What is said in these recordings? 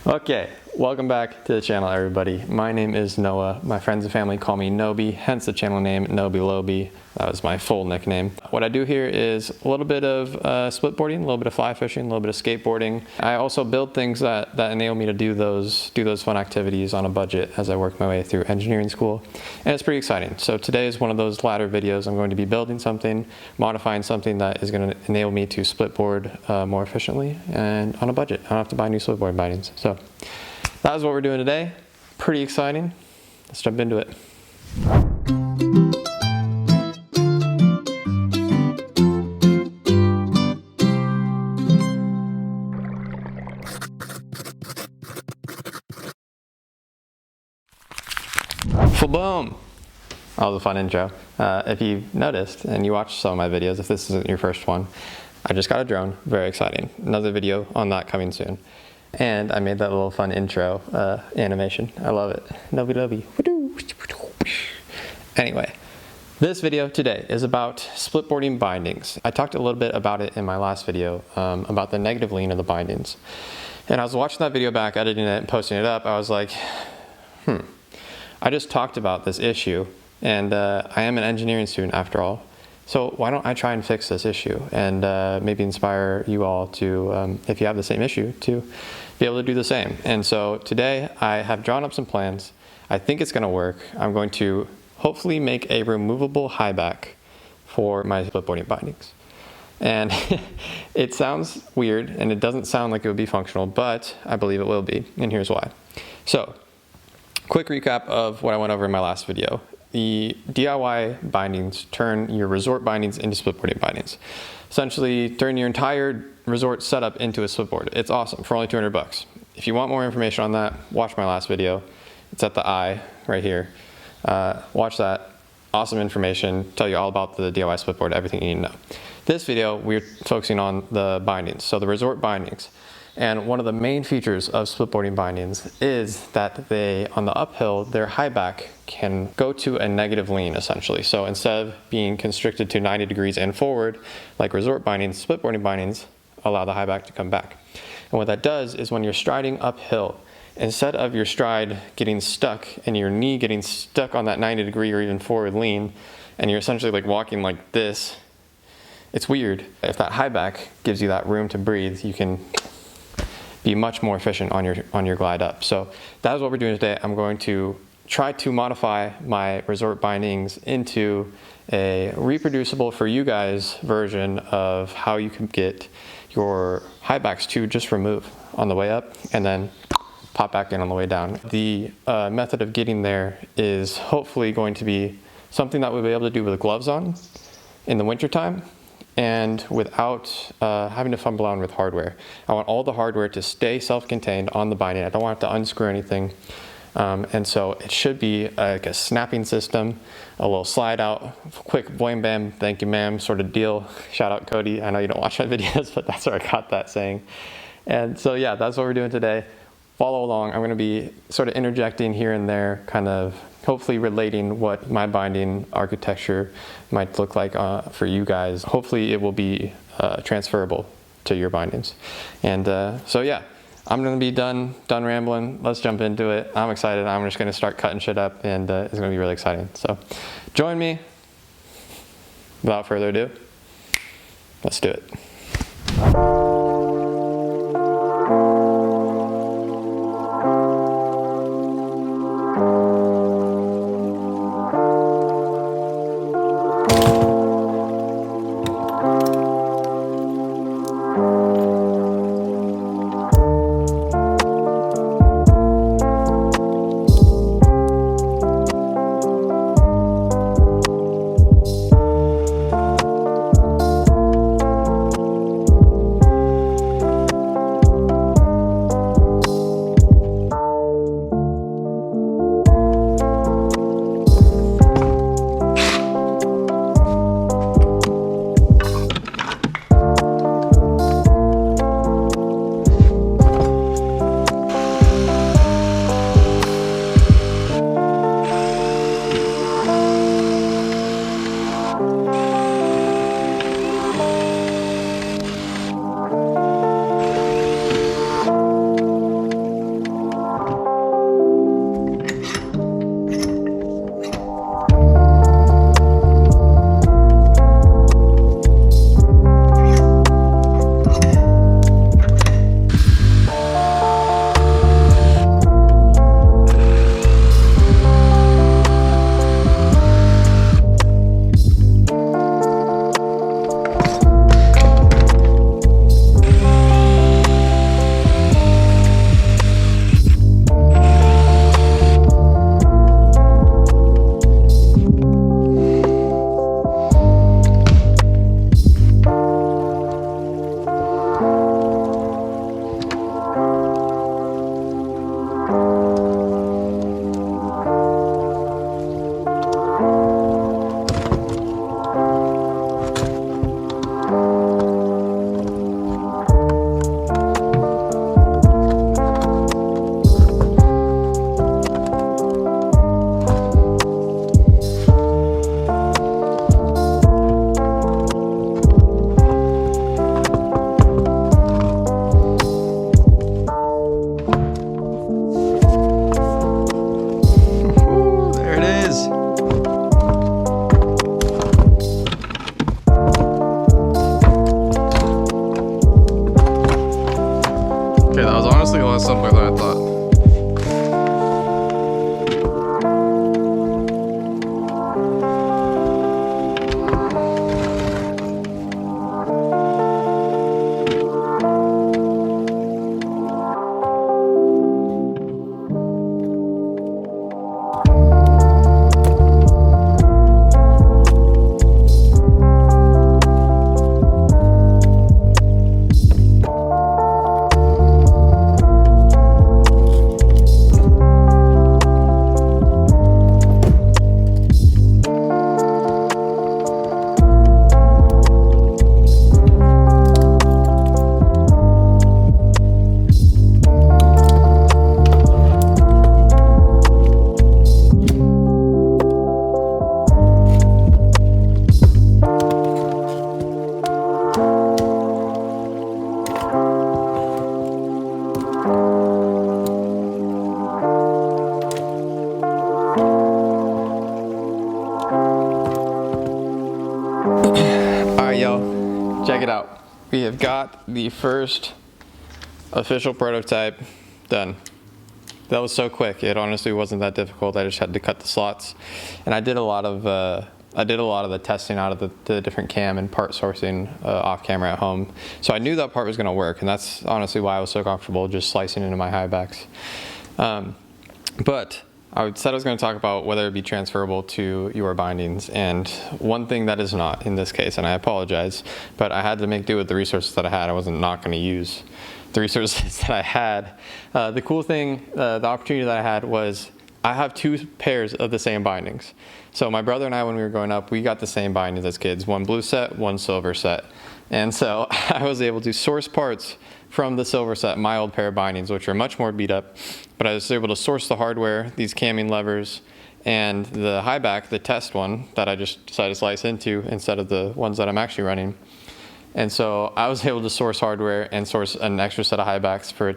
Okay, welcome back to the channel, everybody. My name is Noah. My friends and family call me Noby, hence the channel name Noby Loby. That was my full nickname. What I do here is a little bit of splitboarding, a little bit of fly fishing, a little bit of skateboarding. I also build things that enable me to do those fun activities on a budget as I work my way through engineering school. And it's pretty exciting. So today is one of those latter videos. I'm going to be building something, modifying something that is going to enable me to splitboard more efficiently and on a budget. I don't have to buy new splitboard bindings. So that is what we're doing today. Pretty exciting. Let's jump into it. Boom! That was a fun intro. If you've noticed and you watched some of my videos, if this isn't your first one, I just got a drone. Very exciting. Another video on that coming soon. And I made that little fun intro animation. I love it. Noby. Anyway, this video today is about splitboarding bindings. I talked a little bit about it in my last video about the negative lean of the bindings. And I was watching that video back, editing it and posting it up. I was like, I just talked about this issue, and I am an engineering student after all. So why don't I try and fix this issue and maybe inspire you all to, if you have the same issue, to be able to do the same. And so today I have drawn up some plans. I think it's going to work. I'm going to hopefully make a removable highback for my splitboarding bindings. And it sounds weird and it doesn't sound like it would be functional, but I believe it will be, and here's why. So, quick recap of what I went over in my last video. The DIY bindings turn your resort bindings into splitboarding bindings. Essentially, turn your entire resort setup into a splitboard. It's awesome for only 200 bucks. If you want more information on that, watch my last video. It's at the eye right here. Watch that. Awesome information. Tell you all about the DIY splitboard, everything you need to know. This video, we're focusing on the bindings, so the resort bindings. And one of the main features of splitboarding bindings is that they, on the uphill, their high back can go to a negative lean essentially. So instead of being constricted to 90 degrees and forward, like resort bindings, splitboarding bindings allow the high back to come back. And what that does is when you're striding uphill, instead of your stride getting stuck and your knee getting stuck on that 90 degree or even forward lean, and you're essentially like walking like this, it's weird. If that high back gives you that room to breathe, you can be much more efficient on your glide up. So that is what we're doing today. I'm going to try to modify my resort bindings into a reproducible for you guys version of how you can get your high backs to just remove on the way up and then pop back in on the way down. The method of getting there is hopefully going to be something that we'll be able to do with gloves on in the wintertime, and without having to fumble around with hardware. I want all the hardware to stay self-contained on the binding. I don't want to unscrew anything. And so it should be like a snapping system, a little slide out, quick boing bam, thank you ma'am sort of deal. Shout out Cody. I know you don't watch my videos, but that's where I got that saying. And so yeah, that's what we're doing today. Follow along. I'm going to be sort of interjecting here and there, kind of hopefully relating what my binding architecture might look like for you guys. Hopefully it will be transferable to your bindings. And so yeah, I'm going to be done rambling. Let's jump into it. I'm excited. I'm just going to start cutting shit up, and it's going to be really exciting. So join me. Without further ado, let's do it. lot simpler than I thought. Check it out. We have got the first official prototype done. That was so quick. It honestly wasn't that difficult. I just had to cut the slots, and I did a lot of the testing out of the different cam and part sourcing off camera at home. So I knew that part was going to work, and that's honestly why I was so comfortable just slicing into my Highbacks. But I said I was going to talk about whether it be transferable to your bindings, and one thing that is not in this case, and I apologize, but I had to make do with the resources that I had. I wasn't not going to use the resources that I had. The cool thing, the opportunity that I had was I have two pairs of the same bindings. So my brother and I, when we were growing up, we got the same bindings as kids, one blue set, one silver set. And so I was able to source parts from the silver set, my old pair of bindings, which are much more beat up, but I was able to source the hardware, these camming levers, and the Highback, the test one that I just decided to slice into instead of the ones that I'm actually running. And so I was able to source hardware and source an extra set of Highbacks for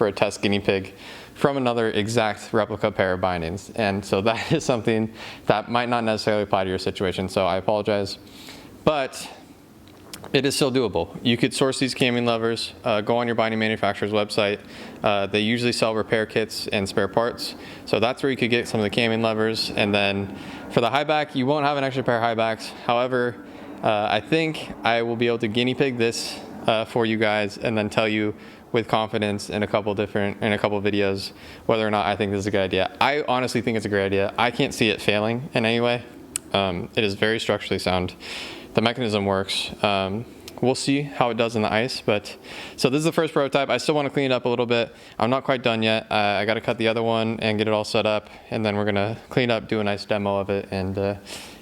a test guinea pig from another exact replica pair of bindings. And so that is something that might not necessarily apply to your situation, so I apologize. But it is still doable. You could source these camming levers, go on your binding manufacturer's website. They usually sell repair kits and spare parts. So that's where you could get some of the camming levers. And then for the Highback, you won't have an extra pair of Highbacks. However, I think I will be able to guinea pig this for you guys and then tell you with confidence in a couple videos whether or not I think this is a good idea. I honestly think it's a great idea. I can't see it failing in any way. It is very structurally sound. The mechanism works. We'll see how it does in the ice, but so this is the first prototype. I still want to clean it up a little bit. I'm not quite done yet. I got to cut the other one and get it all set up, and then we're gonna clean up, do a nice demo of it, and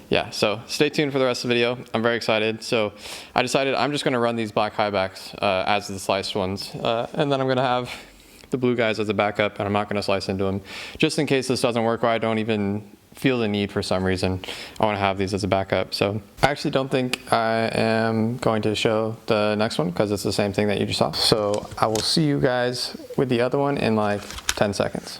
yeah, so stay tuned for the rest of the video. I'm very excited. So I decided I'm just gonna run these black Highbacks as the sliced ones, and then I'm gonna have the blue guys as a backup, and I'm not gonna slice into them. Just in case this doesn't work, or I don't even feel the need for some reason, I want to have these as a backup. So I actually don't think I am going to show the next one because it's the same thing that you just saw. So I will see you guys with the other one in like 10 seconds.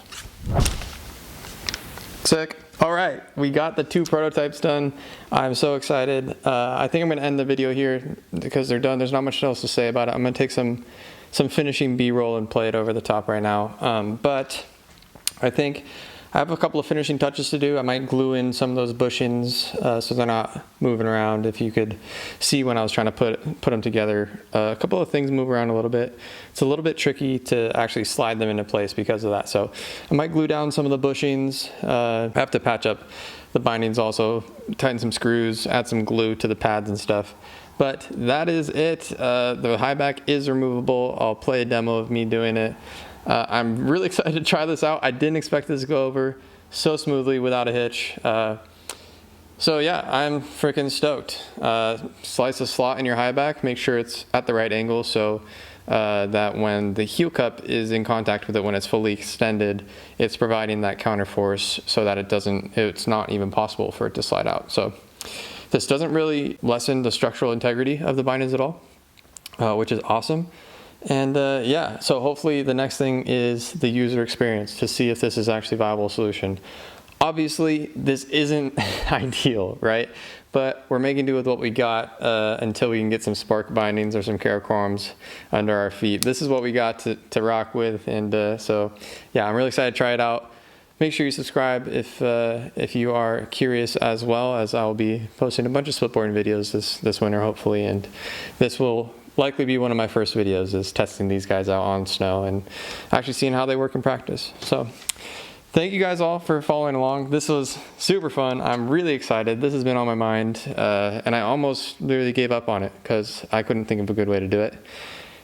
Sick. All right, we got the two prototypes done. I'm so excited. I think I'm going to end the video here because they're done. There's not much else to say about it. I'm going to take some finishing B-roll and play it over the top right now. But I think I have a couple of finishing touches to do. I might glue in some of those bushings so they're not moving around. If you could see when I was trying to put them together, a couple of things move around a little bit. It's a little bit tricky to actually slide them into place because of that. So I might glue down some of the bushings. I have to patch up the bindings also, tighten some screws, add some glue to the pads and stuff. But that is it. The Highback is removable. I'll play a demo of me doing it. I'm really excited to try this out. I didn't expect this to go over so smoothly without a hitch. So yeah, I'm freaking stoked. Slice a slot in your Highback, make sure it's at the right angle so that when the heel cup is in contact with it when it's fully extended, it's providing that counter force so that it's not even possible for it to slide out. So this doesn't really lessen the structural integrity of the bindings at all, which is awesome. And yeah, so hopefully the next thing is the user experience to see if this is actually a viable solution. Obviously, this isn't ideal, right? but we're making do with what we got until we can get some spark bindings or some Karakorums under our feet. This is what we got to rock with, and so yeah, I'm really excited to try it out. Make sure you subscribe if you are curious, as well as I'll be posting a bunch of splitboarding videos this winter, hopefully, and this will likely be one of my first videos, is testing these guys out on snow and actually seeing how they work in practice. So thank you guys all for following along. This was super fun. I'm really excited. This has been on my mind, and I almost literally gave up on it because I couldn't think of a good way to do it.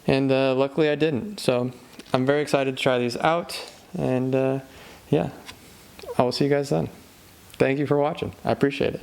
And luckily I didn't. So I'm very excited to try these out, and yeah, I will see you guys then. Thank you for watching. I appreciate it.